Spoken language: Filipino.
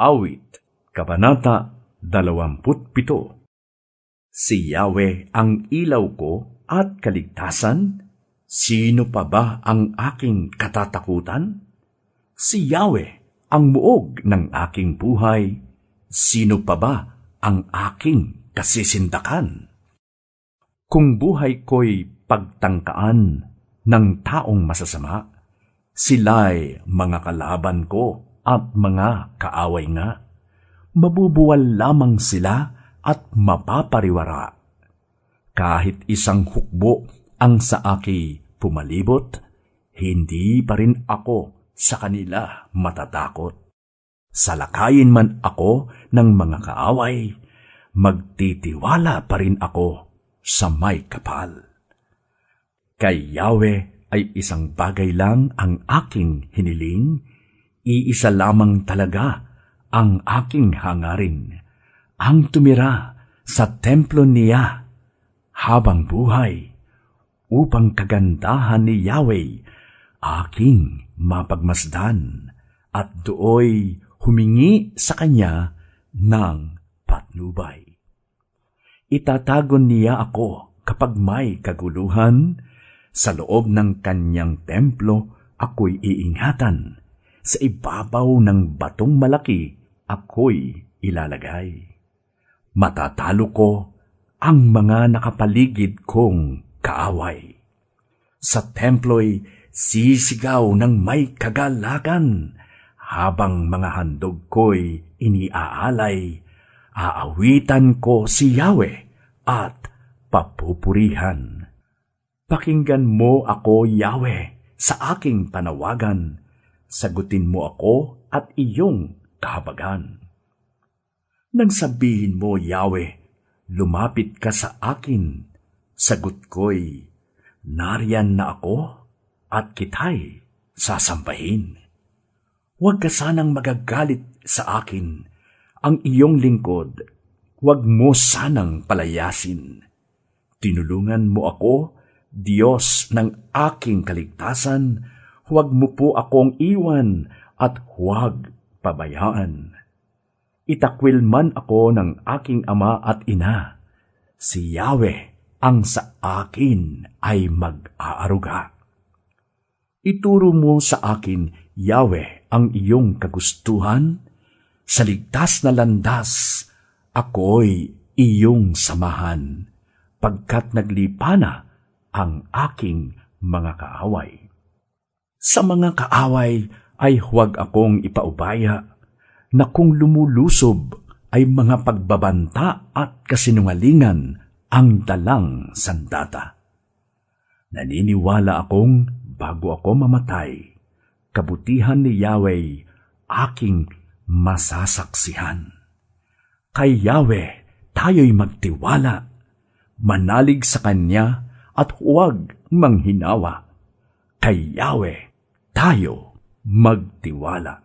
Awit, Kabanata 27. Si Yahweh ang ilaw ko at kaligtasan, sino pa ba ang aking katatakutan? Si Yahweh ang muog ng aking buhay, sino pa ba ang aking kasisindakan? Kung buhay ko'y pagtangkaan ng taong masasama, sila'y mga kalaban ko at mga kaaway nga. Mabubuwal lamang sila at mapapariwara. Kahit isang hukbo ang sa aki pumalibot, hindi pa rin ako sa kanila matatakot. Salakayin man ako ng mga kaaway, magtitiwala pa rin ako sa may kapal. Kay Yahweh ay isang bagay lang ang aking hiniling, iisa lamang talaga ang aking hangarin, ang tumira sa templo niya habang buhay, upang kagandahan ni Yahweh aking mapagmasdan, at dooy humingi sa kanya ng patnubay. Itatagon niya ako kapag may kaguluhan, sa loob ng kanyang templo ako'y iingatan, sa ibabaw ng batong malaki ako'y ilalagay. Matatalo ko ang mga nakapaligid kong kaaway. Sa templo'y sisigaw ng may kagalakan, habang mga handog ko'y iniaalay, aawitan ko si Yahweh at papupurihan. Pakinggan mo ako, Yahweh, sa aking panawagan. Sagutin mo ako at iyong kahabagan. Nang sabihin mo, Yahweh, lumapit ka sa akin, sagot ko'y, nariyan na ako at kita'y sasambahin. Huwag ka sanang magagalit sa akin, ang iyong lingkod, huwag mo sanang palayasin. Tinulungan mo ako, Diyos ng aking kaligtasan, huwag mo po akong iwan at huwag pabayaan. Itakwil man ako ng aking ama at ina, si Yahweh ang sa akin ay mag-aaruga. Ituro mo sa akin, Yahweh, ang iyong kagustuhan, sa ligtas na landas ako'y iyong samahan, pagkat naglipana ang aking mga kaaway. Sa mga kaaway ay huwag akong ipaubaya, na kung lumulusob ay mga pagbabanta at kasinungalingan ang dalang sandata. Naniniwala akong bago ako mamatay, kabutihan ni Yahweh aking masasaksihan. Kay Yahweh tayo'y magtiwala, manalig sa Kanya at huwag manghinawa. Kay Yahweh tayo magtiwala.